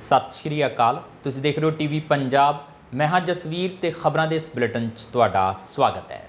सत श्री अकाल। तुसीं देख रहे हो टीवी पंजाब। मैं हाँ जसवीर ते खबरां दे इस बुलेटिन च तुहाडा स्वागत है।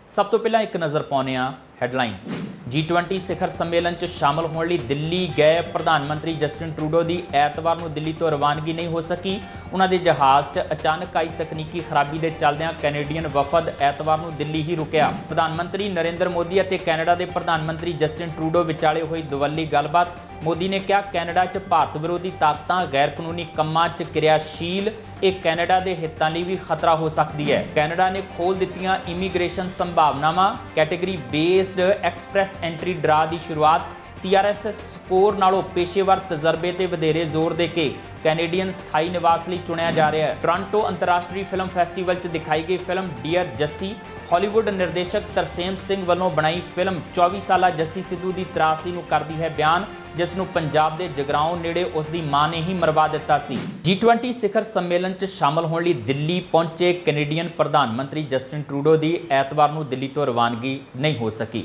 सब तो पहला एक नज़र पाउने आ हैडलाइनस। G20 ਸਿਖਰ ਸੰਮੇਲਨ 'ਚ ਸ਼ਾਮਲ ਹੋਣ ਲਈ ਦਿੱਲੀ ਗਏ ਪ੍ਰਧਾਨ ਮੰਤਰੀ ਜਸਟਿਨ ਟਰੂਡੋ ਦੀ ਐਤਵਾਰ ਨੂੰ ਦਿੱਲੀ ਤੋਂ ਰਵਾਨਗੀ ਨਹੀਂ ਹੋ ਸਕੀ। ਉਹਨਾਂ ਦੇ ਜਹਾਜ਼ 'ਚ ਅਚਾਨਕ ਆਈ ਤਕਨੀਕੀ ਖਰਾਬੀ ਦੇ ਚੱਲਦਿਆਂ ਕੈਨੇਡੀਅਨ ਵਫਦ ਐਤਵਾਰ ਨੂੰ ਦਿੱਲੀ ਹੀ ਰੁਕਿਆ। ਪ੍ਰਧਾਨ ਮੰਤਰੀ ਨਰਿੰਦਰ ਮੋਦੀ ਅਤੇ ਕੈਨੇਡਾ ਦੇ ਪ੍ਰਧਾਨ ਮੰਤਰੀ ਜਸਟਿਨ ਟਰੂਡੋ ਵਿਚਾਲੇ ਹੋਈ ਦੁਵੱਲੀ ਗੱਲਬਾਤ। ਮੋਦੀ ਨੇ ਕਿਹਾ ਕੈਨੇਡਾ 'ਚ ਭਾਰਤ ਵਿਰੋਧੀ ਤਾਕਤਾਂ ਗੈਰ ਕਾਨੂੰਨੀ ਕੰਮਾਂ 'ਚ ਕਿਰਿਆਸ਼ੀਲ, ਇਹ ਕੈਨੇਡਾ ਦੇ ਹਿੱਤਾਂ ਲਈ ਵੀ ਖਤਰਾ ਹੋ ਸਕਦੀ ਹੈ। ਕੈਨੇਡਾ ਨੇ ਖੋਲ੍ਹ ਦਿੱਤੀਆਂ ਇਮੀਗ੍ਰੇਸ਼ਨ ਸੰਭਾਵਨਾਵਾਂ। ਕੈਟੇਗਰੀ ਬੇਸਡ ਐਕਸਪ੍ਰੈਸ ਐਂਟਰੀ ਡਰਾ ਦੀ ਸ਼ੁਰੂਆਤ। CRS ਸਕੋਰ ਨਾਲੋਂ ਪੇਸ਼ੇਵਰ ਤਜਰਬੇ ਤੇ ਵਧੇਰੇ ਜ਼ੋਰ ਦੇ ਕੇ ਕੈਨੇਡੀਅਨ ਸਥਾਈ ਨਿਵਾਸ ਲਈ ਚੁਣਿਆ ਜਾ ਰਿਹਾ ਹੈ। ਟੋਰਾਂਟੋ ਅੰਤਰਰਾਸ਼ਟਰੀ ਫਿਲਮ ਫੈਸਟੀਵਲ 'ਚ ਦਿਖਾਈ ਗਈ ਫਿਲਮ ਡੀਅਰ ਜੱਸੀ ਹਾਲੀਵੁੱਡ ਨਿਰਦੇਸ਼ਕ ਤਰਸੇਮ ਸਿੰਘ ਵੱਲੋਂ ਬਣਾਈ ਫਿਲਮ 24 ਸਾਲਾ ਜੱਸੀ ਸਿੱਧੂ ਦੀ ਤਰਾਸਦੀ ਨੂੰ ਕਰਦੀ ਹੈ ਬਿਆਨ, ਜਿਸ ਨੂੰ ਪੰਜਾਬ ਦੇ ਜਗਰਾਓਂ ਨੇੜੇ ਉਸ ਦੀ ਮਾਂ ਨੇ ਹੀ ਮਰਵਾ ਦਿੱਤਾ ਸੀ। G20 ਸਿਖਰ ਸੰਮੇਲਨ 'ਚ ਸ਼ਾਮਲ ਹੋਣ ਲਈ ਦਿੱਲੀ ਪਹੁੰਚੇ ਕੈਨੇਡੀਅਨ ਪ੍ਰਧਾਨ ਮੰਤਰੀ ਜਸਟਿਨ ਟਰੂਡੋ ਦੀ ਐਤਵਾਰ ਨੂੰ ਦਿੱਲੀ ਤੋਂ ਰਵਾਨਗੀ ਨਹੀਂ ਹੋ ਸਕੀ।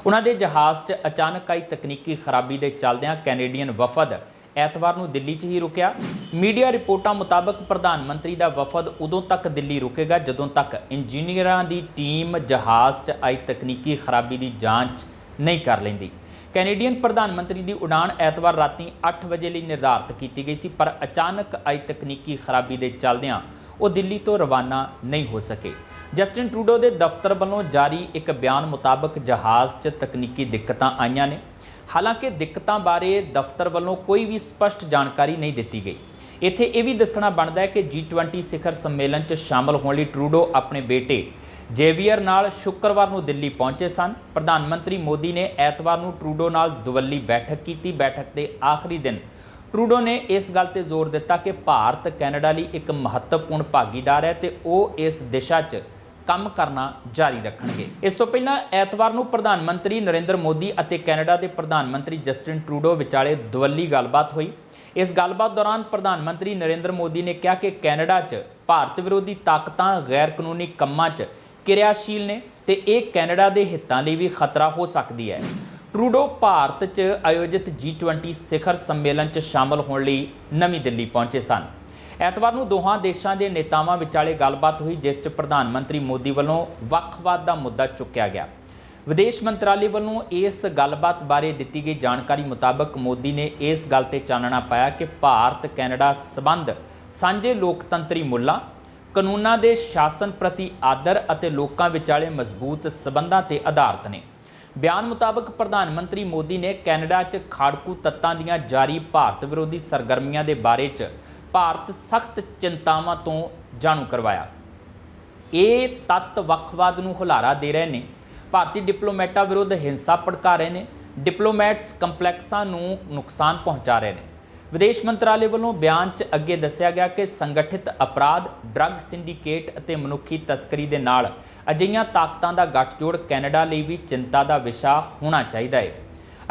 ਉਹਨਾਂ ਦੇ ਜਹਾਜ਼ 'ਚ ਅਚਾਨਕ ਆਈ ਤਕਨੀਕੀ ਖਰਾਬੀ ਦੇ ਚੱਲਦਿਆਂ ਕੈਨੇਡੀਅਨ ਵਫਦ ਐਤਵਾਰ ਨੂੰ ਦਿੱਲੀ 'ਚ ਹੀ ਰੁਕਿਆ। ਮੀਡੀਆ ਰਿਪੋਰਟਾਂ ਮੁਤਾਬਕ ਪ੍ਰਧਾਨ ਮੰਤਰੀ ਦਾ ਵਫਦ ਉਦੋਂ ਤੱਕ ਦਿੱਲੀ ਰੁਕੇਗਾ ਜਦੋਂ ਤੱਕ ਇੰਜੀਨੀਅਰਾਂ ਦੀ ਟੀਮ ਜਹਾਜ਼ 'ਚ ਆਈ ਤਕਨੀਕੀ ਖਰਾਬੀ ਦੀ ਜਾਂਚ ਨਹੀਂ ਕਰ ਲੈਂਦੀ। ਕੈਨੇਡੀਅਨ ਪ੍ਰਧਾਨ ਮੰਤਰੀ ਦੀ ਉਡਾਣ ਐਤਵਾਰ ਰਾਤੀ 8 ਵਜੇ ਲਈ ਨਿਰਧਾਰਤ ਕੀਤੀ ਗਈ ਸੀ, ਪਰ ਅਚਾਨਕ ਆਈ ਤਕਨੀਕੀ ਖਰਾਬੀ ਦੇ ਚੱਲਦਿਆਂ ਉਹ ਦਿੱਲੀ ਤੋਂ ਰਵਾਨਾ ਨਹੀਂ ਹੋ ਸਕੇ। ਜਸਟਿਨ ਟਰੂਡੋ ਦੇ ਦਫ਼ਤਰ ਵੱਲੋਂ ਜਾਰੀ ਇੱਕ ਬਿਆਨ ਮੁਤਾਬਕ ਜਹਾਜ਼ 'ਚ ਤਕਨੀਕੀ ਦਿੱਕਤਾਂ ਆਈਆਂ ਨੇ। ਹਾਲਾਂਕਿ ਦਿੱਕਤਾਂ ਬਾਰੇ ਦਫ਼ਤਰ ਵੱਲੋਂ ਕੋਈ ਵੀ ਸਪਸ਼ਟ ਜਾਣਕਾਰੀ ਨਹੀਂ ਦਿੱਤੀ ਗਈ। ਇੱਥੇ ਇਹ ਵੀ ਦੱਸਣਾ ਬਣਦਾ ਹੈ ਕਿ G20 ਸਿਖਰ ਸੰਮੇਲਨ 'ਚ ਸ਼ਾਮਲ ਹੋਣ ਲਈ ਟਰੂਡੋ ਆਪਣੇ ਬੇਟੇ ਜੇਵੀਅਰ ਨਾਲ ਸ਼ੁੱਕਰਵਾਰ ਨੂੰ ਦਿੱਲੀ ਪਹੁੰਚੇ ਸਨ। ਪ੍ਰਧਾਨ ਮੰਤਰੀ ਮੋਦੀ ਨੇ ਐਤਵਾਰ ਨੂੰ ਟਰੂਡੋ ਨਾਲ ਦੁਵੱਲੀ ਬੈਠਕ ਕੀਤੀ। ਬੈਠਕ ਦੇ ਆਖਰੀ ਦਿਨ ਟਰੂਡੋ ਨੇ ਇਸ ਗੱਲ ਤੇ ਜ਼ੋਰ ਦਿੱਤਾ ਕਿ ਭਾਰਤ ਕੈਨੇਡਾ ਲਈ ਇੱਕ ਮਹੱਤਵਪੂਰਨ ਭਾਗੀਦਾਰ ਹੈ ਤੇ ਉਹ ਇਸ ਦਿਸ਼ਾ 'ਚ ਕੰਮ ਕਰਨਾ ਜਾਰੀ ਰੱਖਣਗੇ। ਇਸ ਤੋਂ ਪਹਿਲਾਂ ਐਤਵਾਰ ਨੂੰ ਪ੍ਰਧਾਨ ਮੰਤਰੀ ਨਰਿੰਦਰ ਮੋਦੀ ਅਤੇ ਕੈਨੇਡਾ ਦੇ ਪ੍ਰਧਾਨ ਮੰਤਰੀ ਜਸਟਿਨ ਟਰੂਡੋ ਵਿਚਾਲੇ ਦੁਵੱਲੀ ਗੱਲਬਾਤ ਹੋਈ। ਇਸ ਗੱਲਬਾਤ ਦੌਰਾਨ ਪ੍ਰਧਾਨ ਮੰਤਰੀ ਨਰਿੰਦਰ ਮੋਦੀ ਨੇ ਕਿਹਾ ਕਿ ਕੈਨੇਡਾ 'ਚ ਭਾਰਤ ਵਿਰੋਧੀ ਤਾਕਤਾਂ ਗੈਰ ਕਾਨੂੰਨੀ ਕੰਮਾਂ 'ਚ ਕਿਰਿਆਸ਼ੀਲ ਨੇ ਤੇ ਇਹ ਕੈਨੇਡਾ ਦੇ ਹਿੱਤਾਂ ਲਈ ਵੀ ਖਤਰਾ ਹੋ ਸਕਦੀ ਹੈ। ਟਰੂਡੋ ਭਾਰਤ 'ਚ ਆਯੋਜਿਤ G20 ਸਿਖਰ ਸੰਮੇਲਨ 'ਚ ਸ਼ਾਮਲ ਹੋਣ ਲਈ ਨਵੀਂ ਦਿੱਲੀ ਪਹੁੰਚੇ ਸਨ। ਐਤਵਾਰ ਨੂੰ ਦੋਹਾਂ ਦੇਸ਼ਾਂ ਦੇ ਨੇਤਾਵਾਂ ਵਿਚਾਲੇ ਗੱਲਬਾਤ ਹੋਈ, ਜਿਸ 'ਚ ਪ੍ਰਧਾਨ ਮੰਤਰੀ ਮੋਦੀ ਵੱਲੋਂ ਵੱਖਵਾਦ ਦਾ ਮੁੱਦਾ ਚੁੱਕਿਆ ਗਿਆ। ਵਿਦੇਸ਼ ਮੰਤਰਾਲੇ ਵੱਲੋਂ ਇਸ ਗੱਲਬਾਤ ਬਾਰੇ ਦਿੱਤੀ ਗਈ ਜਾਣਕਾਰੀ ਮੁਤਾਬਕ ਮੋਦੀ ਨੇ ਇਸ ਗੱਲ ਤੇ ਚਾਨਣਾ ਪਾਇਆ ਕਿ ਭਾਰਤ ਕੈਨੇਡਾ ਸਬੰਧ ਸਾਂਝੇ ਲੋਕਤੰਤਰੀ ਮੁੱਲਾਂ, ਕਾਨੂੰਨਾਂ ਦੇ ਸ਼ਾਸਨ ਪ੍ਰਤੀ ਆਦਰ ਅਤੇ ਲੋਕਾਂ ਵਿਚਾਲੇ ਮਜ਼ਬੂਤ ਸਬੰਧਾਂ ਤੇ ਆਧਾਰਿਤ ਨੇ। ਬਿਆਨ ਮੁਤਾਬਕ ਪ੍ਰਧਾਨ ਮੰਤਰੀ ਮੋਦੀ ਨੇ ਕੈਨੇਡਾ 'ਚ ਖਾੜਕੂ ਤੱਤਾਂ ਦੀਆਂ ਜਾਰੀ ਭਾਰਤ ਵਿਰੋਧੀ ਸਰਗਰਮੀਆਂ ਦੇ ਬਾਰੇ 'ਚ ਭਾਰਤ ਸਖਤ ਚਿੰਤਾਵਾਂ ਤੋਂ ਜਾਣੂ ਕਰਵਾਇਆ। ਇਹ ਤੱਤ ਵੱਖਵਾਦ ਨੂੰ ਹੁਲਾਰਾ ਦੇ ਰਹੇ ਨੇ, ਭਾਰਤੀ ਡਿਪਲੋਮੈਟਾਂ ਵਿਰੁੱਧ ਹਿੰਸਾ ਭੜਕਾ ਰਹੇ ਨੇ, ਡਿਪਲੋਮੈਟਸ ਕੰਪਲੈਕਸਾਂ ਨੂੰ ਨੁਕਸਾਨ ਪਹੁੰਚਾ ਰਹੇ ਨੇ। ਵਿਦੇਸ਼ ਮੰਤਰਾਲੇ ਵੱਲੋਂ ਬਿਆਨ 'ਚ ਅੱਗੇ ਦੱਸਿਆ ਗਿਆ ਕਿ ਸੰਗਠਿਤ ਅਪਰਾਧ, ਡਰੱਗ ਸਿੰਡੀਕੇਟ ਅਤੇ ਮਨੁੱਖੀ ਤਸਕਰੀ ਦੇ ਨਾਲ ਅਜਿਹੀਆਂ ਤਾਕਤਾਂ ਦਾ ਗੱਠਜੋੜ ਕੈਨੇਡਾ ਲਈ ਵੀ ਚਿੰਤਾ ਦਾ ਵਿਸ਼ਾ ਹੋਣਾ ਚਾਹੀਦਾ ਹੈ।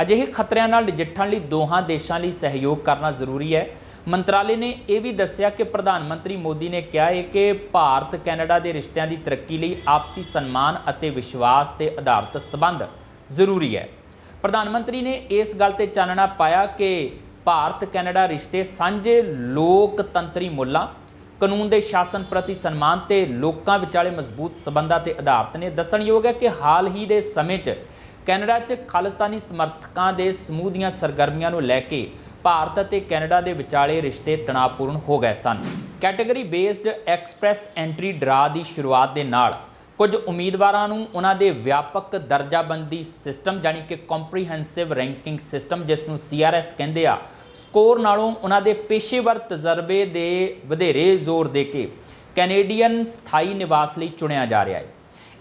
ਅਜਿਹੇ ਖਤਰਿਆਂ ਨਾਲ ਨਜਿੱਠਣ ਲਈ ਦੋਹਾਂ ਦੇਸ਼ਾਂ ਲਈ ਸਹਿਯੋਗ ਕਰਨਾ ਜ਼ਰੂਰੀ ਹੈ। ਮੰਤਰਾਲੇ ਨੇ ਇਹ ਵੀ ਦੱਸਿਆ ਕਿ ਪ੍ਰਧਾਨ ਮੰਤਰੀ ਮੋਦੀ ਨੇ ਕਿਹਾ ਹੈ ਕਿ ਭਾਰਤ ਕੈਨੇਡਾ ਦੇ ਰਿਸ਼ਤਿਆਂ ਦੀ ਤਰੱਕੀ ਲਈ ਆਪਸੀ ਸਨਮਾਨ ਅਤੇ ਵਿਸ਼ਵਾਸ ਤੇ ਆਧਾਰਿਤ ਸਬੰਧ ਜ਼ਰੂਰੀ ਹੈ। ਪ੍ਰਧਾਨ ਮੰਤਰੀ ਨੇ ਇਸ ਗੱਲ ਤੇ ਚਾਨਣਾ ਪਾਇਆ ਕਿ ਭਾਰਤ ਕੈਨੇਡਾ ਰਿਸ਼ਤੇ ਸਾਂਝੇ ਲੋਕਤੰਤਰੀ ਮੁੱਲਾਂ, ਕਾਨੂੰਨ ਦੇ ਸ਼ਾਸਨ ਪ੍ਰਤੀ ਸਨਮਾਨ ਤੇ ਲੋਕਾਂ ਵਿਚਾਲੇ ਮਜ਼ਬੂਤ ਸਬੰਧਾਂ ਤੇ ਆਧਾਰਿਤ ਨੇ। ਦੱਸਣਯੋਗ ਹੈ ਕਿ ਹਾਲ ਹੀ ਦੇ ਸਮੇਂ 'ਚ ਕੈਨੇਡਾ 'ਚ ਖਾਲਿਸਤਾਨੀ ਸਮਰਥਕਾਂ ਦੇ ਸਮੂਹ ਦੀਆਂ ਸਰਗਰਮੀਆਂ ਨੂੰ ਲੈ ਕੇ ਭਾਰਤ ਅਤੇ ਕੈਨੇਡਾ ਦੇ ਵਿਚਾਲੇ ਰਿਸ਼ਤੇ ਤਣਾਅਪੂਰਨ ਹੋ ਗਏ ਸਨ। ਕੈਟੇਗਰੀ ਬੇਸਡ ਐਕਸਪ੍ਰੈਸ ਐਂਟਰੀ ਡਰਾ ਦੀ ਸ਼ੁਰੂਆਤ ਦੇ ਨਾਲ ਕੁਝ ਉਮੀਦਵਾਰਾਂ ਨੂੰ ਉਹਨਾਂ ਦੇ ਵਿਆਪਕ ਦਰਜਾਬੰਦੀ ਸਿਸਟਮ ਯਾਨੀ ਕਿ ਕੰਪਰੀਹੈਂਸਿਵ ਰੈਂਕਿੰਗ ਸਿਸਟਮ, ਜਿਸ ਨੂੰ CRS ਕਹਿੰਦੇ ਆ, ਸਕੋਰ ਨਾਲੋਂ ਉਹਨਾਂ ਦੇ ਪੇਸ਼ੇਵਰ ਤਜਰਬੇ ਦੇ ਵਧੇਰੇ ਜ਼ੋਰ ਦੇ ਕੇ ਕੈਨੇਡੀਅਨ ਸਥਾਈ ਨਿਵਾਸ ਲਈ ਚੁਣਿਆ ਜਾ ਰਿਹਾ ਹੈ।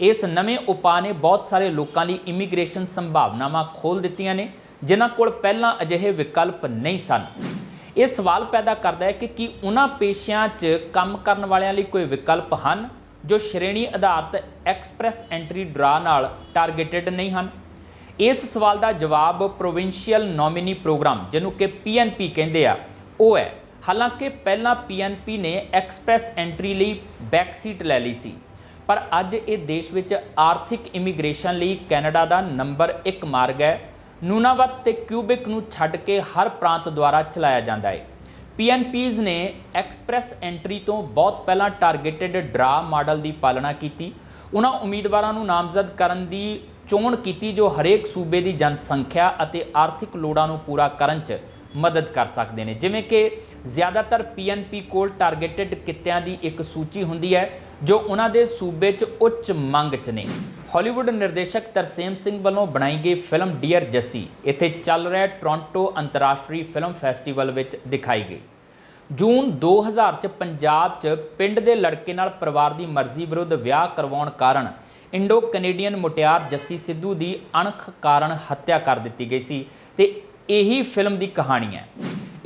ਇਸ ਨਵੇਂ ਉਪਾਅ ਨੇ ਬਹੁਤ ਸਾਰੇ ਲੋਕਾਂ ਲਈ ਇਮੀਗ੍ਰੇਸ਼ਨ ਸੰਭਾਵਨਾਵਾਂ ਖੋਲ੍ਹ ਦਿੱਤੀਆਂ ਨੇ, ਜਿਨ੍ਹਾਂ ਕੋਲ ਪਹਿਲਾਂ ਅਜਿਹੇ ਵਿਕਲਪ ਨਹੀਂ ਸਨ। ਇਹ ਸਵਾਲ ਪੈਦਾ ਕਰਦਾ ਹੈ ਕਿ ਕੀ ਉਹਨਾਂ ਪੇਸ਼ਿਆਂ 'ਚ ਕੰਮ ਕਰਨ ਵਾਲਿਆਂ ਲਈ ਕੋਈ ਵਿਕਲਪ ਹਨ ਜੋ ਸ਼੍ਰੇਣੀ ਆਧਾਰਿਤ ਐਕਸਪ੍ਰੈਸ ਐਂਟਰੀ ਡਰਾ ਨਾਲ ਟਾਰਗੇਟਡ ਨਹੀਂ ਹਨ। ਇਸ ਸਵਾਲ ਦਾ ਜਵਾਬ ਪ੍ਰੋਵਿੰਸ਼ੀਅਲ ਨੋਮੀਨੀ ਪ੍ਰੋਗਰਾਮ, ਜਿਹਨੂੰ ਕਿ PNP ਕਹਿੰਦੇ ਆ, ਉਹ ਹੈ। ਹਾਲਾਂਕਿ ਪਹਿਲਾਂ PNP ਨੇ ਐਕਸਪ੍ਰੈਸ ਐਂਟਰੀ ਲਈ ਬੈਕ ਸੀਟ ਲੈ ਲਈ ਸੀ, ਪਰ ਅੱਜ ਇਹ ਦੇਸ਼ ਵਿੱਚ ਆਰਥਿਕ ਇਮੀਗ੍ਰੇਸ਼ਨ ਲਈ ਕੈਨੇਡਾ ਦਾ ਨੰਬਰ 1 ਮਾਰਗ ਹੈ। ਨੂਨਾਵਤ ਤੇ ਕਿਊਬਿਕ ਨੂੰ ਛੱਡ ਕੇ ਹਰ ਪ੍ਰਾਂਤ ਦੁਆਰਾ ਚਲਾਇਆ ਜਾਂਦਾ ਹੈ। PNPs ने एक्सप्रैस एंट्री तो बहुत पहला टारगेटेड ड्रा मॉडल की पालना की। उन्होंने उम्मीदवारों को नामजद करने की चोण की जो हरेक सूबे की जनसंख्या और आर्थिक लोड़ों को पूरा करने च मदद कर सकते हैं। जिमें कि ज़्यादातर PNP कोल टारगेटेड कित्तियां की एक सूची होंदी है जो उन्होंने सूबे च उच्च मंग च ने। हॉलीवुड निर्देशक तरसेम सिंह वालों बनाई गई फिल्म डियर जस्सी इत्थे चल रहे टोरंटो अंतरराष्ट्रीय फिल्म फैसटीवल विच दिखाई गई। जून 2000 च पंजाब च पिंड दे लड़के नाल परिवार की मर्जी विरुद्ध विआह करवाउण कारण इंडो कनेडियन मुटियार जस्सी सिद्धू की अणख कारण हत्या कर दी गई सी ते यही फिल्म की कहानी है।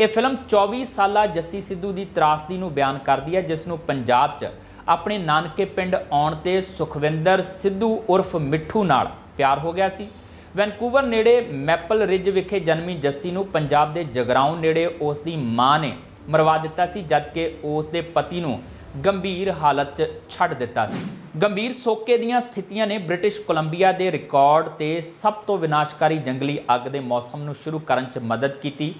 ये फिल्म 24 साला जस्सी सिद्धू की त्रासदी नूं बयान करती है, जिसनूं पंजाब च अपने नानके पिंड आउण ते सुखविंदर सिद्धू उर्फ मिठू नाल प्यार हो गया सी। वैनकूवर नेड़े मैपल रिज विखे जन्मी जस्सी नूं पंजाब के जगराऊं नेड़े उसकी मां ने मरवा दिता सी, जबकि उसके पति नूं गंभीर हालत च छड्ड दिता सी। गंभीर सोके दीयां स्थितियां ने ब्रिटिश कोलंबिया के रिकॉर्ड ते सब तो विनाशकारी जंगली अग के मौसम नूं शुरू करन च मदद की।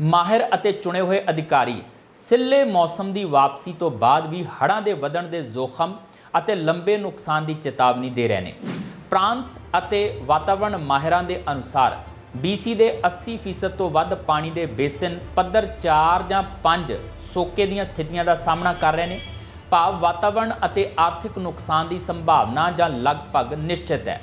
माहिर अते चुने हुए अधिकारी सिले मौसम की वापसी तो बाद भी हड़ां दे वधण दे जोखम अते लंबे नुकसान की चेतावनी दे रहे हैं। प्रांत अते वातावरण माहिरां दे अनुसार BC के 80% तो वध पानी के बेसिन पद्धर 4 ਜਾਂ 5 सोके दीयां स्थितियां का सामना कर रहे हैं। भाव वातावरण अते आर्थिक नुकसान की संभावना ਜਾਂ लगभग निश्चित है।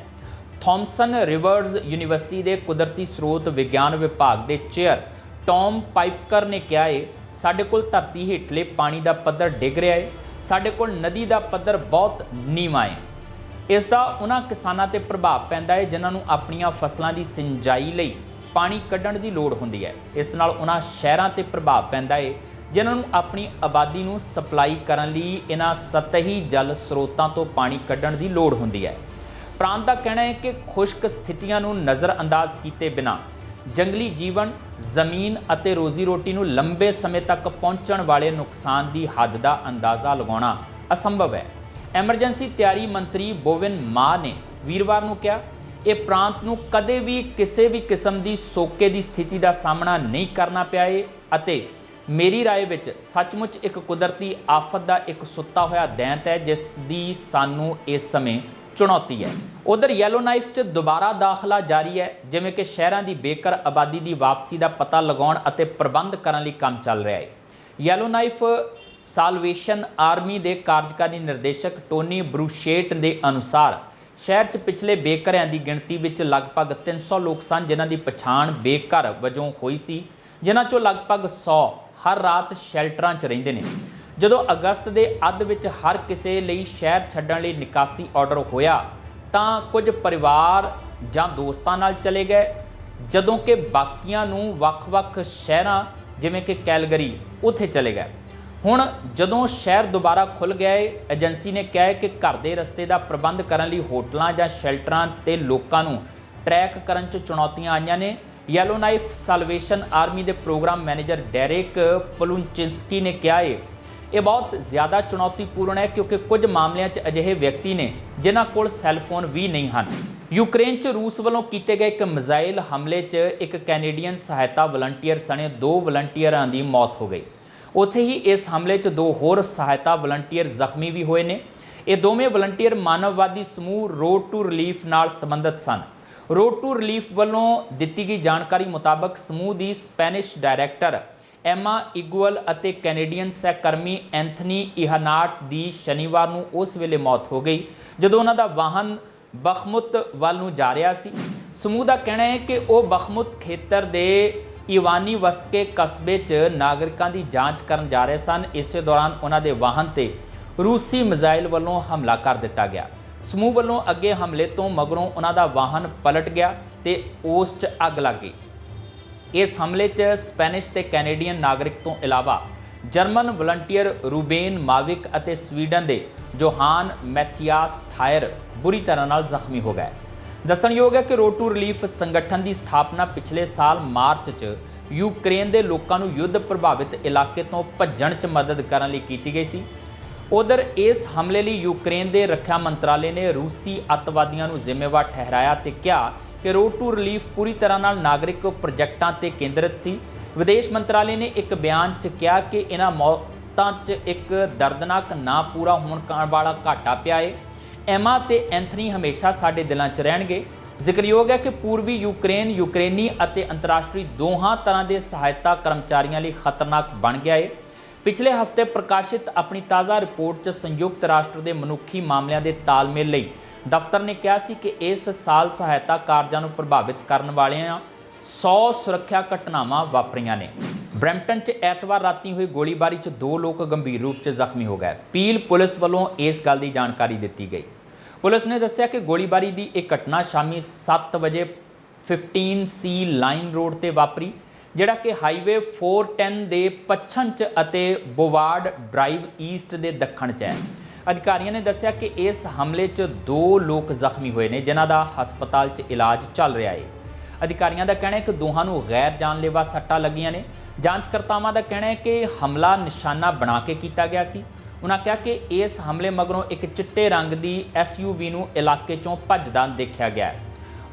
थॉमसन रिवर्स यूनिवर्सिटी के कुदरती स्रोत विज्ञान विभाग के चेयर टॉम पाइपकर ने कहा है, साडे कोल धरती हेठले पानी का पद्धर डिग रहा है, साडे कोल नदी का पद्धर बहुत नीवां है। इसका उन्होंने किसानों पर प्रभाव पैंदा है जिन्होंने अपनियां फसलों की सिंचाई लई पानी कढ़ण की लोड़ होंदी है। इस नाल उन्होंने शहरों पर प्रभाव पैंदा है जिन्होंने अपनी आबादी को सप्लाई करने लई इन्हां सतही जल स्रोतों तो पानी कढ़ण की लोड़ होंदी है। प्रांत का कहना है कि खुश्क स्थितियों को नज़रअंदाज किए बिना जंगली जीवन जमीन अते रोजी रोटी को लंबे समय तक पहुँचण वाले नुकसान की हद का अंदाज़ा लगाना असंभव है। एमरजेंसी तैयारी मंत्री बोविन मां ने वीरवार को कहा, यह प्रांत को कदे भी किसी भी किस्म की सोके की स्थिति का सामना नहीं करना पिया है अते मेरी राय विच सचमुच एक कुदरती आफत का एक सुत्ता होया दैंत है जिसकी सानू इस समय चुनौती है। उधर येलो नाइफ च दोबारा दाखला जारी है, जिमें कि शहरों की बेघर आबादी की वापसी का पता लगाउण अते प्रबंध करने लई काम चल रहा है। येलो नाइफ साल्वेशन आर्मी के कार्यकारी निर्देशक टोनी ब्रूशेट के अनुसार शहर च पिछले बेघरिਆਂ की गिणती विच लगभग 300 लोग सन जिन्हां की पछाण बेघर वजों हुई सी, जिन्हां चों लगभग 100 हर रात शैल्टरां च रहिंदे ने। जदों अगस्त के ਅੱਧ विच हर किसी लई शहर छड्डण लई निकासी ऑर्डर होया तां कुछ परिवार जां दोस्तां नाल चले गए, जदों कि बाकियां नूं वख-वख शहरां जिवें कि कैलगरी उत्थे चले गए। हुण जदों शहर दोबारा खुल गया है, एजेंसी ने कहा है कि घर के रस्ते का प्रबंध करने लई होटलों जां शैल्टरां ते लोकां नूं ट्रैक करन च चुनौतियां आईयां ने। येलो नाइफ साल्वेशन आर्मी के प्रोग्राम मैनेजर डेरेक पलुचिंस्की ने कहा है, ये बहुत ज़्यादा चुनौतीपूर्ण है क्योंकि कुछ मामलों च अजिहे व्यक्ति ने जिन्हां कोल सैलफोन भी नहीं हैं। यूक्रेन च रूस वालों किए गए एक मिसाइल हमले च एक कैनेडियन सहायता वलंटीयर सने 2 वलंटीयरां की मौत हो गई। उत्थे ही इस हमले च 2 होर सहायता वलंटीयर जख्मी भी हुए ने। ये दोवें वलंटीयर मानववादी समूह रोड टू रिलीफ नाल संबंधित सन। रोड टू रिलीफ वालों दी गई जानकारी मुताबक समूह की स्पैनिश डायरैक्टर एमा इगुअल अते कैनेडियन सहकर्मी एंथनी इहानाट की शनिवार को उस वेले मौत हो गई जदों उन्हां दा वाहन बखमुत वाल नूं जा रहा सी। समूह का कहना है कि वह बखमुत खेतर के इवानी वस्के कस्बे च नागरिकों की जांच करन जा रहे सन। इस दौरान उन्हां दे वाहन ते रूसी मिसाइल वालों हमला कर दिता गया। समूह वालों अगे हमले तो मगरों उन्हां दा वाहन पलट गया ते उस च अग लग गई। इस हमले च स्पैनिश ते कैनेडियन नागरिक तो इलावा जर्मन वलंटीयर रूबेन माविक अते स्वीडन के जोहान मैथियास थायर बुरी तरह नाल जख्मी हो गए। दसणयोग है कि रोड टू रिलीफ संगठन की स्थापना पिछले साल मार्च च यूक्रेन के लोगों को युद्ध प्रभावित इलाके तो भज्जण च मदद करने लई कीती गई सी। उधर इस हमले लई यूक्रेन के रक्षा मंत्रालय ने रूसी अतवादियों को जिम्मेवार ठहराया तो कहा कि रोड टू रिलीफ पूरी तरह नाल नागरिक प्रोजेक्टां ते केंद्रित सी। ਵਿਦੇਸ਼ ਮੰਤਰਾਲੇ ਨੇ ਇੱਕ ਬਿਆਨ 'ਚ ਕਿਹਾ ਕਿ ਇਹਨਾਂ ਮੌਤਾਂ 'ਚ ਇੱਕ ਦਰਦਨਾਕ ਨਾ ਪੂਰਾ ਹੋਣ ਵਾਲਾ ਘਾਟਾ ਪਿਆ ਹੈ। ਐਮਾ ਤੇ ਐਂਥਨੀ ਹਮੇਸ਼ਾ ਸਾਡੇ ਦਿਲਾਂ 'ਚ ਰਹਿਣਗੇ। ਜ਼ਿਕਰਯੋਗ ਹੈ ਕਿ ਪੂਰਬੀ ਯੂਕਰੇਨੀ ਅਤੇ ਅੰਤਰਰਾਸ਼ਟਰੀ ਦੋਹਾਂ ਤਰ੍ਹਾਂ ਦੇ ਸਹਾਇਤਾ ਕਰਮਚਾਰੀਆਂ ਲਈ ਖਤਰਨਾਕ ਬਣ ਗਿਆ ਹੈ। ਪਿਛਲੇ ਹਫ਼ਤੇ ਪ੍ਰਕਾਸ਼ਿਤ ਆਪਣੀ ਤਾਜ਼ਾ ਰਿਪੋਰਟ 'ਚ ਸੰਯੁਕਤ ਰਾਸ਼ਟਰ ਦੇ ਮਨੁੱਖੀ ਮਾਮਲਿਆਂ ਦੇ ਤਾਲਮੇਲ ਲਈ ਦਫ਼ਤਰ ਨੇ ਕਿਹਾ ਸੀ ਕਿ ਇਸ ਸਾਲ ਸਹਾਇਤਾ ਕਾਰਜਾਂ ਨੂੰ ਪ੍ਰਭਾਵਿਤ ਕਰਨ ਵਾਲੀਆਂ 100 ਸੁਰੱਖਿਆ ਘਟਨਾਵਾਂ ਵਾਪਰੀਆਂ ਨੇ। ਬਰੈਂਪਟਨ 'ਚ ਐਤਵਾਰ ਰਾਤੀ ਹੋਈ ਗੋਲੀਬਾਰੀ 'ਚ 2 ਲੋਕ ਗੰਭੀਰ ਰੂਪ 'ਚ ਜ਼ਖਮੀ ਹੋ ਗਏ। ਪੀਲ ਪੁਲਿਸ ਵੱਲੋਂ ਇਸ ਗੱਲ ਦੀ ਜਾਣਕਾਰੀ ਦਿੱਤੀ ਗਈ। ਪੁਲਿਸ ਨੇ ਦੱਸਿਆ ਕਿ ਗੋਲੀਬਾਰੀ ਦੀ ਇਹ ਘਟਨਾ ਸ਼ਾਮੀ 7 ਵਜੇ 15C ਲਾਈਨ ਰੋਡ ਤੇ ਵਾਪਰੀ, ਜਿਹੜਾ ਕਿ ਹਾਈਵੇ 410 ਦੇ ਪੱਛਮ 'ਚ ਅਤੇ ਬੋਵਾਰਡ ਡਰਾਈਵ ਈਸਟ ਦੇ ਦੱਖਣ 'ਚ ਹੈ। ਅਧਿਕਾਰੀਆਂ ਨੇ ਦੱਸਿਆ ਕਿ ਇਸ ਹਮਲੇ 'ਚ 2 ਲੋਕ ਜ਼ਖਮੀ ਹੋਏ ਨੇ, ਜਿਨ੍ਹਾਂ ਦਾ ਹਸਪਤਾਲ 'ਚ ਇਲਾਜ ਚੱਲ ਰਿਹਾ ਹੈ। ਅਧਿਕਾਰੀਆਂ ਦਾ ਕਹਿਣਾ ਹੈ ਕਿ ਦੋਹਾਂ ਨੂੰ ਗੈਰ ਜਾਨਲੇਵਾ ਸੱਟਾਂ ਲੱਗੀਆਂ ਨੇ। ਜਾਂਚਕਰਤਾਵਾਂ ਦਾ ਕਹਿਣਾ ਹੈ ਕਿ ਹਮਲਾ ਨਿਸ਼ਾਨਾ ਬਣਾ ਕੇ ਕੀਤਾ ਗਿਆ ਸੀ। ਉਨ੍ਹਾਂ ਕਿਹਾ ਕਿ ਇਸ ਹਮਲੇ ਮਗਰੋਂ ਇੱਕ ਚਿੱਟੇ ਰੰਗ ਦੀ SUV ਨੂੰ ਇਲਾਕੇ 'ਚੋਂ ਭੱਜਦਾ ਦੇਖਿਆ ਗਿਆ ਹੈ।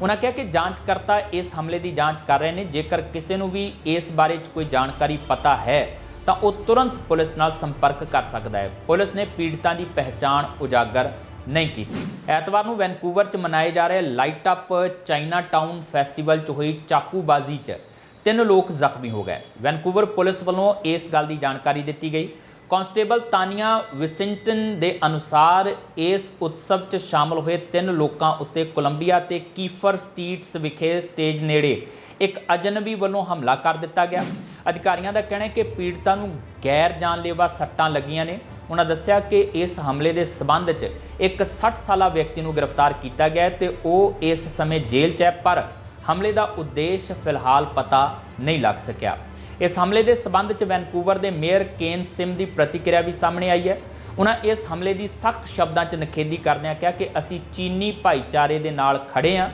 ਉਨ੍ਹਾਂ ਕਿਹਾ ਕਿ ਜਾਂਚਕਰਤਾ ਇਸ ਹਮਲੇ ਦੀ ਜਾਂਚ ਕਰ ਰਹੇ ਨੇ। ਜੇਕਰ ਕਿਸੇ ਨੂੰ ਵੀ ਇਸ ਬਾਰੇ 'ਚ ਕੋਈ ਜਾਣਕਾਰੀ ਪਤਾ ਹੈ ਤਾਂ ਉਹ ਤੁਰੰਤ ਪੁਲਿਸ ਨਾਲ ਸੰਪਰਕ ਕਰ ਸਕਦਾ ਹੈ। ਪੁਲਿਸ ਨੇ ਪੀੜਤਾਂ ਦੀ ਪਹਿਚਾਣ ਉਜਾਗਰ ਨਹੀਂ ਕੀਤੀ। ਐਤਵਾਰ ਨੂੰ ਵੈਨਕੂਵਰ 'ਚ ਮਨਾਏ ਜਾ ਰਹੇ light up China town festival 'ਚ ਹੋਈ ਚਾਕੂਬਾਜ਼ੀ 'ਚ 3 ਲੋਕ ਜ਼ਖਮੀ ਹੋ ਗਏ। ਵੈਨਕੂਵਰ ਪੁਲਿਸ ਵੱਲੋਂ ਇਸ ਗੱਲ ਦੀ ਜਾਣਕਾਰੀ ਦਿੱਤੀ ਗਈ। ਕਾਂਸਟੇਬਲ ਤਾਨੀਆ ਵਿਸਿੰਟਨ ਦੇ ਅਨੁਸਾਰ ਇਸ ਉਤਸਵ 'ਚ ਸ਼ਾਮਲ ਹੋਏ 3 ਲੋਕਾਂ ਉੱਤੇ ਕੋਲੰਬੀਆ ਤੇ ਕੀਫਰ ਸਟਰੀਟਸ ਵਿਖੇ ਸਟੇਜ ਨੇੜੇ ਇੱਕ ਅਜਨਬੀ ਵੱਲੋਂ ਹਮਲਾ ਕਰ ਦਿੱਤਾ ਗਿਆ। ਅਧਿਕਾਰੀਆਂ ਦਾ ਕਹਿਣਾ ਹੈ ਕਿ ਪੀੜਤਾਂ ਨੂੰ ਗੈਰ ਜਾਨਲੇਵਾ ਸੱਟਾਂ ਲੱਗੀਆਂ ਨੇ। ਉਨ੍ਹਾਂ ਦੱਸਿਆ ਕਿ ਇਸ ਹਮਲੇ ਦੇ ਸਬੰਧ 'ਚ ਇੱਕ 60 ਸਾਲਾ ਵਿਅਕਤੀ ਨੂੰ ਗ੍ਰਿਫਤਾਰ ਕੀਤਾ ਗਿਆ ਤੇ ਉਹ ਇਸ ਸਮੇਂ ਜੇਲ੍ਹ 'ਚ ਹੈ, ਪਰ ਹਮਲੇ ਦਾ ਉਦੇਸ਼ ਫਿਲਹਾਲ ਪਤਾ ਨਹੀਂ ਲੱਗ ਸਕਿਆ। ਇਸ ਹਮਲੇ ਦੇ ਸਬੰਧ 'ਚ ਵੈਨਕੂਵਰ ਦੇ ਮੇਅਰ ਕੇਨ ਸਿਮ ਦੀ ਪ੍ਰਤੀਕਿਰਿਆ ਵੀ ਸਾਹਮਣੇ ਆਈ ਹੈ। ਉਨ੍ਹਾਂ ਇਸ ਹਮਲੇ ਦੀ ਸਖਤ ਸ਼ਬਦਾਂ 'ਚ ਨਿਖੇਧੀ ਕਰਦਿਆਂ ਕਿਹਾ ਕਿ ਅਸੀਂ ਚੀਨੀ ਭਾਈਚਾਰੇ ਦੇ ਨਾਲ ਖੜੇ ਹਾਂ।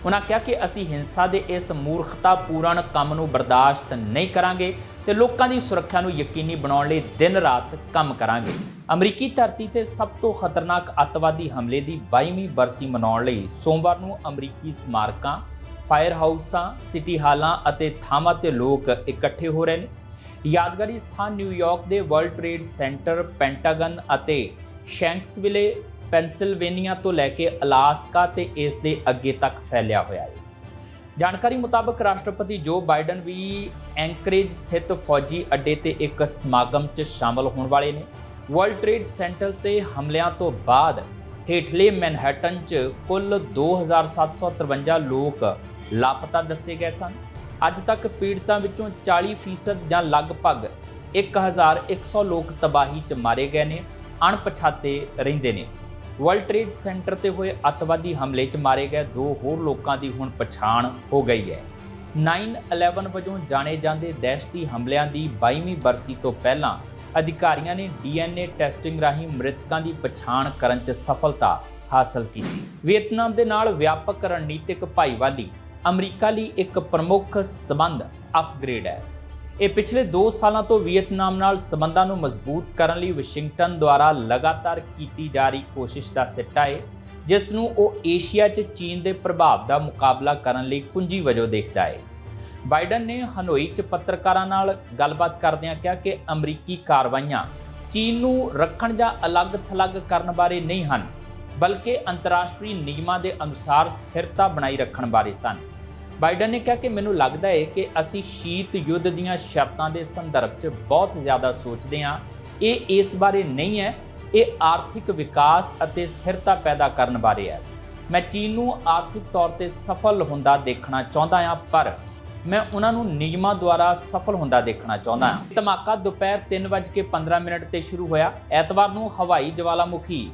ਉਨ੍ਹਾਂ ਕਿਹਾ ਕਿ ਅਸੀਂ ਹਿੰਸਾ ਦੇ ਇਸ ਮੂਰਖਤਾਪੂਰਨ ਕੰਮ ਨੂੰ ਬਰਦਾਸ਼ਤ ਨਹੀਂ ਕਰਾਂਗੇ ਤੇ ਲੋਕਾਂ ਦੀ ਸੁਰੱਖਿਆ ਨੂੰ ਯਕੀਨੀ ਬਣਾਉਣ ਲਈ ਦਿਨ ਰਾਤ ਕੰਮ ਕਰਾਂਗੇ। ਅਮਰੀਕੀ ਧਰਤੀ ਤੇ ਸਭ ਤੋਂ ਖਤਰਨਾਕ ਅੱਤਵਾਦੀ ਹਮਲੇ ਦੀ 22ਵੀਂ ਬਰਸੀ ਮਨਾਉਣ ਲਈ ਸੋਮਵਾਰ ਨੂੰ ਅਮਰੀਕੀ ਸਮਾਰਕਾਂ, ਫਾਇਰ ਹਾਊਸਾਂ, ਸਿਟੀ ਹਾਲਾਂ ਅਤੇ ਥਾਵਾਂ ਤੇ ਲੋਕ ਇਕੱਠੇ ਹੋ ਰਹੇ ਨੇ। ਯਾਦਗਾਰੀ ਸਥਾਨ ਨਿਊਯਾਰਕ ਦੇ ਵਰਲਡ ਟ੍ਰੇਡ ਸੈਂਟਰ, ਪੈਂਟਾਗਨ ਅਤੇ ਸ਼ੈਂਕਸਵਿਲੇ, ਪੈਨਸਿਲਵੇਨੀਆ ਤੋਂ ਲੈ ਕੇ ਅਲਾਸਕਾ ਤੇ ਇਸ ਦੇ ਅੱਗੇ ਤੱਕ ਫੈਲਿਆ ਹੋਇਆ ਹੈ। ਜਾਣਕਾਰੀ ਮੁਤਾਬਕ ਰਾਸ਼ਟਰਪਤੀ ਜੋ ਬਾਈਡਨ ਵੀ ਐਂਕਰੇਜ ਸਥਿਤ ਫੌਜੀ ਅੱਡੇ ਤੇ ਇੱਕ ਸਮਾਗਮ 'ਚ ਸ਼ਾਮਲ ਹੋਣ ਵਾਲੇ ਨੇ। ਵਰਲਡ ਟ੍ਰੇਡ ਸੈਂਟਰ ਤੇ ਹਮਲਿਆਂ ਤੋਂ ਬਾਅਦ ਹੇਠਲੇ ਮੈਨਹਟਨ 'ਚ ਕੁੱਲ 2753 ਲੋਕ ਲਾਪਤਾ ਦੱਸੇ ਗਏ ਸਨ। ਅੱਜ ਤੱਕ ਪੀੜਤਾਂ ਵਿੱਚੋਂ 40% ਜਾਂ ਲਗਭਗ 1100 ਲੋਕ ਤਬਾਹੀ 'ਚ ਮਾਰੇ ਗਏ ਨੇ, ਅਣਪਛਾਤੇ ਰਹਿੰਦੇ ਨੇ। ਵਰਲਡ ਟ੍ਰੇਡ ਸੈਂਟਰ ਤੇ ਹੋਏ ਅੱਤਵਾਦੀ ਹਮਲੇ 'ਚ ਮਾਰੇ ਗਏ 2 ਹੋਰ ਲੋਕਾਂ ਦੀ ਹੁਣ ਪਛਾਣ ਹੋ ਗਈ ਹੈ। 9/11 ਵਜੋਂ ਜਾਣੇ ਜਾਂਦੇ ਦਹਿਸ਼ਤੀ ਹਮਲਿਆਂ ਦੀ 22ਵੀਂ ਬਰਸੀ ਤੋਂ ਪਹਿਲਾਂ ਅਧਿਕਾਰੀਆਂ ਨੇ DNA ਟੈਸਟਿੰਗ ਰਾਹੀਂ ਮ੍ਰਿਤਕਾਂ ਦੀ ਪਛਾਣ ਕਰਨ 'ਚ ਸਫਲਤਾ ਹਾਸਲ ਕੀਤੀ। ਵੀਅਤਨਾਮ ਦੇ ਨਾਲ ਵਿਆਪਕ ਰਣਨੀਤਿਕ ਭਾਈਵਾਲੀ ਅਮਰੀਕਾ ਲਈ ਇੱਕ ਪ੍ਰਮੁੱਖ ਸਬੰਧ ਅਪਗ੍ਰੇਡ ਹੈ। ਇਹ ਪਿਛਲੇ 2 ਸਾਲਾਂ ਤੋਂ ਵੀਅਤਨਾਮ ਨਾਲ ਸਬੰਧਾਂ ਨੂੰ ਮਜ਼ਬੂਤ ਕਰਨ ਲਈ ਵਾਸ਼ਿੰਗਟਨ ਦੁਆਰਾ ਲਗਾਤਾਰ ਕੀਤੀ ਜਾ ਰਹੀ ਕੋਸ਼ਿਸ਼ ਦਾ ਸਿੱਟਾ ਹੈ, ਜਿਸ ਨੂੰ ਉਹ ਏਸ਼ੀਆ 'ਚ ਚੀਨ ਦੇ ਪ੍ਰਭਾਵ ਦਾ ਮੁਕਾਬਲਾ ਕਰਨ ਲਈ ਕੁੰਜੀ ਵਜੋਂ ਦੇਖਦਾ ਹੈ। ਬਾਈਡਨ ਨੇ ਹਨੋਈ 'ਚ ਪੱਤਰਕਾਰਾਂ ਨਾਲ ਗੱਲਬਾਤ ਕਰਦਿਆਂ ਕਿਹਾ ਕਿ ਅਮਰੀਕੀ ਕਾਰਵਾਈਆਂ ਚੀਨ ਨੂੰ ਰੱਖਣ ਜਾਂ ਅਲੱਗ-ਥਲੱਗ ਕਰਨ ਬਾਰੇ ਨਹੀਂ ਹਨ, ਬਲਕਿ ਅੰਤਰਰਾਸ਼ਟਰੀ ਨਿਯਮਾਂ ਦੇ ਅਨੁਸਾਰ ਸਥਿਰਤਾ ਬਣਾਈ ਰੱਖਣ ਬਾਰੇ ਸਨ। ਬਾਈਡਨ ਨੇ ਕਿਹਾ ਕਿ ਮੈਨੂੰ ਲੱਗਦਾ ਹੈ ਕਿ ਅਸੀਂ ਸ਼ੀਤ ਯੁੱਧ ਦੀਆਂ ਸ਼ਰਤਾਂ ਦੇ ਸੰਦਰਭ 'ਚ ਬਹੁਤ ਜ਼ਿਆਦਾ ਸੋਚਦੇ ਹਾਂ। ਇਹ ਇਸ ਬਾਰੇ ਨਹੀਂ ਹੈ, ਇਹ ਆਰਥਿਕ ਵਿਕਾਸ ਅਤੇ ਸਥਿਰਤਾ ਪੈਦਾ ਕਰਨ ਬਾਰੇ ਹੈ। ਮੈਂ ਚੀਨ ਨੂੰ ਆਰਥਿਕ ਤੌਰ ਤੇ ਸਫਲ ਹੁੰਦਾ ਦੇਖਣਾ ਚਾਹੁੰਦਾ ਹਾਂ, ਪਰ ਮੈਂ ਉਹਨਾਂ ਨੂੰ ਨਿਯਮਾਂ ਦੁਆਰਾ ਸਫਲ ਹੁੰਦਾ ਦੇਖਣਾ ਚਾਹੁੰਦਾ ਹਾਂ। ਧਮਾਕਾ ਦੁਪਹਿਰ 3:15 ਤੇ ਸ਼ੁਰੂ ਹੋਇਆ। ਐਤਵਾਰ ਨੂੰ ਹਵਾਈ ਜਵਾਲਾਮੁਖੀ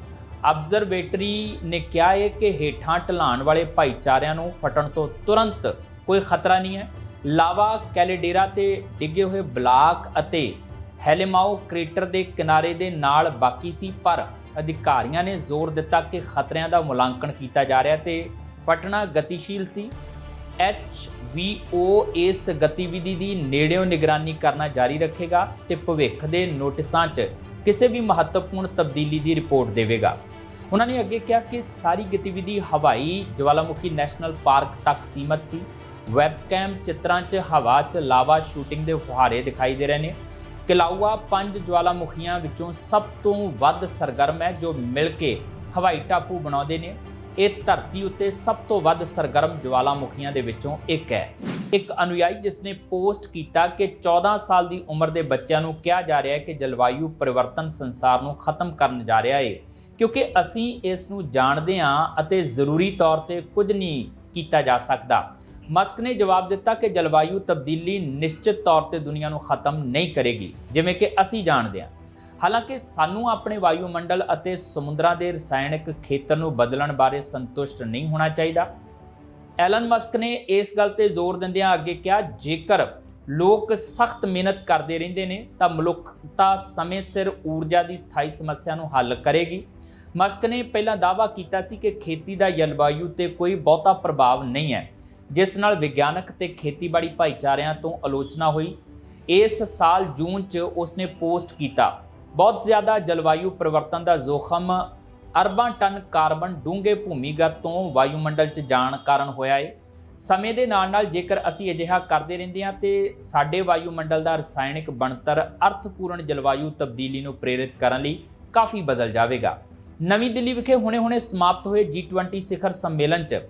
ਆਬਜ਼ਰਵੇਟਰੀ ਨੇ ਕਿਹਾ ਹੈ ਕਿ ਹੇਠਾਂ ਢਲਾਣ ਵਾਲੇ ਭਾਈਚਾਰਿਆਂ ਨੂੰ ਫਟਣ ਤੋਂ ਤੁਰੰਤ ਕੋਈ ਖਤਰਾ ਨਹੀਂ ਹੈ। ਲਾਵਾ ਕੈਲੇਡੇਰਾ ਤੇ ਡਿੱਗੇ ਹੋਏ ਬਲਾਕ ਅਤੇ ਹੈਲੇਮਾਓ ਕ੍ਰੇਟਰ ਦੇ ਕਿਨਾਰੇ ਦੇ ਨਾਲ ਬਾਕੀ ਸੀ, ਪਰ ਅਧਿਕਾਰੀਆਂ ਨੇ ਜ਼ੋਰ ਦਿੱਤਾ ਕਿ ਖਤਰਿਆਂ ਦਾ ਮੁਲਾਂਕਣ ਕੀਤਾ ਜਾ ਰਿਹਾ ਤੇ ਫਟਣਾ ਗਤੀਸ਼ੀਲ ਸੀ। HVO ਇਸ ਗਤੀਵਿਧੀ ਦੀ ਨੇੜਿਓਂ ਨਿਗਰਾਨੀ ਕਰਨਾ ਜਾਰੀ ਰੱਖੇਗਾ ਤੇ ਭਵਿੱਖ ਦੇ ਨੋਟਿਸਾਂ 'ਚ ਕਿਸੇ ਵੀ ਮਹੱਤਵਪੂਰਨ ਤਬਦੀਲੀ ਦੀ ਰਿਪੋਰਟ ਦੇਵੇਗਾ। उन्होंने अगे कहा कि सारी गतिविधि हवाई ज्वालामुखी नैशनल पार्क तक सीमित सी। वैबकैम चित्रां 'च हवा 'च लावा शूटिंग के फुहारे दिखाई दे रहे हैं। किलाउआ 5 ज्वालामुखियां विचों सब तो वध सरगर्म है, जो मिल के हवाई टापू बनाते हैं। ਇਹ ਧਰਤੀ ਉੱਤੇ ਸਭ ਤੋਂ ਵੱਧ ਸਰਗਰਮ ਜਵਾਲਾਮੁਖੀਆਂ ਦੇ ਵਿੱਚੋਂ ਇੱਕ ਹੈ। ਇੱਕ ਅਨੁਯਾਈ ਜਿਸ ਨੇ ਪੋਸਟ ਕੀਤਾ ਕਿ 14 ਸਾਲ ਦੀ ਉਮਰ ਦੇ ਬੱਚਿਆਂ ਨੂੰ ਕਿਹਾ ਜਾ ਰਿਹਾ ਹੈ ਕਿ ਜਲਵਾਯੂ ਪਰਿਵਰਤਨ ਸੰਸਾਰ ਨੂੰ ਖਤਮ ਕਰਨ ਜਾ ਰਿਹਾ ਹੈ, ਕਿਉਂਕਿ ਅਸੀਂ ਇਸ ਨੂੰ ਜਾਣਦੇ ਹਾਂ ਅਤੇ ਜ਼ਰੂਰੀ ਤੌਰ ਤੇ ਕੁਝ ਨਹੀਂ ਕੀਤਾ ਜਾ ਸਕਦਾ। ਮਸਕ ਨੇ ਜਵਾਬ ਦਿੱਤਾ ਕਿ ਜਲਵਾਯੂ ਤਬਦੀਲੀ ਨਿਸ਼ਚਿਤ ਤੌਰ ਤੇ ਦੁਨੀਆ ਨੂੰ ਖਤਮ ਨਹੀਂ ਕਰੇਗੀ, ਜਿਵੇਂ ਕਿ ਅਸੀਂ ਜਾਣਦੇ ਹਾਂ। ਹਾਲਾਂਕਿ ਸਾਨੂੰ ਆਪਣੇ ਵਾਯੂਮੰਡਲ ਅਤੇ ਸਮੁੰਦਰਾਂ ਦੇ ਰਸਾਇਣਿਕ ਖੇਤਰ ਨੂੰ ਬਦਲਣ ਬਾਰੇ ਸੰਤੁਸ਼ਟ ਨਹੀਂ ਹੋਣਾ ਚਾਹੀਦਾ। ਐਲਨ ਮਸਕ ਨੇ ਇਸ ਗੱਲ ਤੇ ਜ਼ੋਰ ਦਿੰਦਿਆਂ ਅੱਗੇ ਕਿਹਾ, ਜੇਕਰ ਲੋਕ ਸਖਤ ਮਿਹਨਤ ਕਰਦੇ ਰਹਿੰਦੇ ਨੇ ਤਾਂ ਮਨੁੱਖਤਾ ਸਮੇਂ ਸਿਰ ਊਰਜਾ ਦੀ ਸਥਾਈ ਸਮੱਸਿਆ ਨੂੰ ਹੱਲ ਕਰੇਗੀ। ਮਸਕ ਨੇ ਪਹਿਲਾਂ ਦਾਅਵਾ ਕੀਤਾ ਸੀ ਕਿ ਖੇਤੀ ਦਾ ਜਲਵਾਯੂ ਤੇ ਕੋਈ ਬਹੁਤਾ ਪ੍ਰਭਾਵ ਨਹੀਂ ਹੈ, ਜਿਸ ਨਾਲ ਵਿਗਿਆਨਕ ਤੇ ਖੇਤੀਬਾੜੀ ਭਾਈਚਾਰਿਆਂ ਤੋਂ ਆਲੋਚਨਾ ਹੋਈ। ਇਸ ਸਾਲ ਜੂਨ 'ਚ ਉਸਨੇ ਪੋਸਟ ਕੀਤਾ, ਬਹੁਤ ਜ਼ਿਆਦਾ ਜਲਵਾਯੂ ਪਰਿਵਰਤਨ ਦਾ ਜ਼ੋਖਮ ਅਰਬਾਂ ਟਨ ਕਾਰਬਨ ਡੂੰਘੇ ਭੂਮੀਗਤ ਤੋਂ ਵਾਯੂਮੰਡਲ 'ਚ ਜਾਣ ਕਾਰਨ ਹੋਇਆ ਹੈ। ਸਮੇਂ ਦੇ ਨਾਲ ਜੇਕਰ ਅਸੀਂ ਅਜਿਹਾ ਕਰਦੇ ਰਹਿੰਦੇ ਹਾਂ ਤੇ ਸਾਡੇ ਵਾਯੂਮੰਡਲ ਦਾ ਰਸਾਇਣਿਕ ਬਣਤਰ ਅਰਥਪੂਰਨ ਜਲਵਾਯੂ ਤਬਦੀਲੀ ਨੂੰ ਪ੍ਰੇਰਿਤ ਕਰਨ ਲਈ ਕਾਫੀ ਬਦਲ ਜਾਵੇਗਾ। ਨਵੀਂ ਦਿੱਲੀ ਵਿਖੇ ਹੁਣੇ ਸਮਾਪਤ ਹੋਏ G20 ਸਿਖਰ ਸੰਮੇਲਨ 'ਚ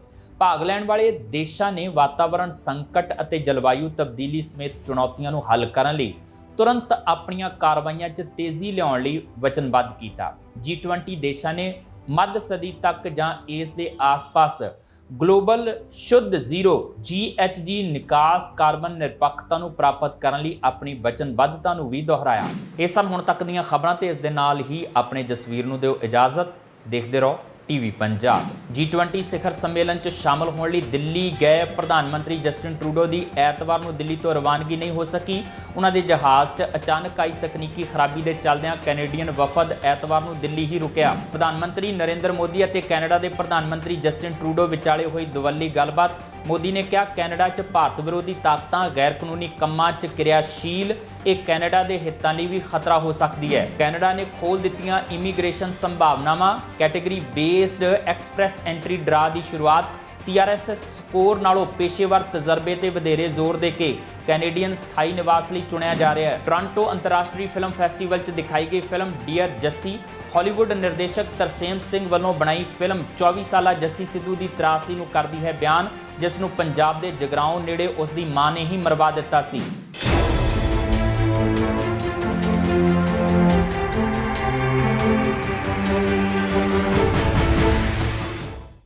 ਭਾਗ ਲੈਣ ਵਾਲੇ ਦੇਸ਼ਾਂ ਨੇ ਵਾਤਾਵਰਣ ਸੰਕਟ ਅਤੇ ਜਲਵਾਯੂ ਤਬਦੀਲੀ ਸਮੇਤ ਚੁਣੌਤੀਆਂ ਨੂੰ ਹੱਲ ਕਰਨ ਲਈ ਤੁਰੰਤ ਆਪਣੀਆਂ ਕਾਰਵਾਈਆਂ 'ਚ ਤੇਜ਼ੀ ਲਿਆਉਣ ਲਈ ਵਚਨਬੱਧ ਕੀਤਾ। G20 ਦੇਸ਼ਾਂ ਨੇ ਮੱਧ ਸਦੀ ਤੱਕ ਜਾਂ ਇਸ ਦੇ ਆਸ-ਪਾਸ ਗਲੋਬਲ ਸ਼ੁੱਧ ਜ਼ੀਰੋ GHG ਨਿਕਾਸ ਕਾਰਬਨ ਨਿਰਪੱਖਤਾ ਨੂੰ ਪ੍ਰਾਪਤ ਕਰਨ ਲਈ ਆਪਣੀ ਵਚਨਬੱਧਤਾ ਨੂੰ ਵੀ ਦੁਹਰਾਇਆ। ਇਹ ਸਨ ਹੁਣ ਤੱਕ ਦੀਆਂ ਖਬਰਾਂ ਤੇ ਇਸ ਦੇ ਨਾਲ ਹੀ ਆਪਣੇ ਜਸਵੀਰ ਨੂੰ ਦਿਓ ਇਜਾਜ਼ਤ। ਦੇਖਦੇ ਰਹੋ TV ਪੰਜਾਬ। G20 ਸਿਖਰ ਸੰਮੇਲਨ 'ਚ ਸ਼ਾਮਲ ਹੋਣ ਲਈ ਦਿੱਲੀ ਗਏ ਪ੍ਰਧਾਨ ਮੰਤਰੀ ਜਸਟਿਨ ਟਰੂਡੋ ਦੀ ਐਤਵਾਰ ਨੂੰ ਦਿੱਲੀ ਤੋਂ ਰਵਾਨਗੀ ਨਹੀਂ ਹੋ ਸਕੀ। ਉਹਨਾਂ ਦੇ ਜਹਾਜ਼ 'ਚ ਅਚਾਨਕ ਆਈ ਤਕਨੀਕੀ ਖਰਾਬੀ ਦੇ ਚੱਲਦਿਆਂ ਕੈਨੇਡੀਅਨ ਵਫਦ ਐਤਵਾਰ ਨੂੰ ਦਿੱਲੀ ਹੀ ਰੁਕਿਆ। ਪ੍ਰਧਾਨ ਮੰਤਰੀ ਨਰਿੰਦਰ ਮੋਦੀ ਅਤੇ ਕੈਨੇਡਾ ਦੇ ਪ੍ਰਧਾਨ ਮੰਤਰੀ ਜਸਟਿਨ ਟਰੂਡੋ ਵਿਚਾਲੇ ਹੋਈ ਦੁਵੱਲੀ ਗੱਲਬਾਤ। ਮੋਦੀ ਨੇ ਕਿਹਾ, ਕੈਨੇਡਾ 'ਚ ਭਾਰਤ ਵਿਰੋਧੀ ਤਾਕਤਾਂ ਗੈਰ ਕਾਨੂੰਨੀ ਕੰਮਾਂ 'ਚ ਕਿਰਿਆਸ਼ੀਲ, ਇਹ ਕੈਨੇਡਾ ਦੇ ਹਿੱਤਾਂ ਲਈ ਵੀ ਖਤਰਾ ਹੋ ਸਕਦੀ ਹੈ। ਕੈਨੇਡਾ ਨੇ ਖੋਲ੍ਹ ਦਿੱਤੀਆਂ ਇਮੀਗ੍ਰੇਸ਼ਨ ਸੰਭਾਵਨਾਵਾਂ। ਕੈਟੇਗਰੀ ਬੇਸਡ ਐਕਸਪ੍ਰੈਸ ਐਂਟਰੀ ਡਰਾ ਦੀ ਸ਼ੁਰੂਆਤ। CRS ਸਕੋਰ ਨਾਲੋਂ ਪੇਸ਼ੇਵਰ ਤਜਰਬੇ ਤੇ ਵਧੇਰੇ ਜ਼ੋਰ ਦੇ ਕੇ ਕੈਨੇਡੀਅਨ ਸਥਾਈ ਨਿਵਾਸ ਲਈ ਚੁਣਿਆ ਜਾ ਰਿਹਾ ਹੈ। ਟੋਰਾਂਟੋ ਅੰਤਰਰਾਸ਼ਟਰੀ ਫਿਲਮ ਫੈਸਟੀਵਲ 'ਚ ਦਿਖਾਈ ਗਈ ਫਿਲਮ ਡੀਅਰ ਜੱਸੀ ਹਾਲੀਵੁੱਡ ਨਿਰਦੇਸ਼ਕ ਤਰਸੇਮ ਸਿੰਘ ਵੱਲੋਂ ਬਣਾਈ ਫਿਲਮ 24 ਸਾਲਾ ਜੱਸੀ ਸਿੱਧੂ ਦੀ ਤਰਾਸਦੀ ਨੂੰ ਕਰਦੀ ਹੈ ਬਿਆਨ, ਜਿਸ ਨੂੰ ਪੰਜਾਬ ਦੇ ਜਗਰਾਓਂ ਨੇੜੇ ਉਸ ਦੀ ਮਾਂ ਨੇ ਹੀ ਮਰਵਾ ਦਿੱਤਾ ਸੀ।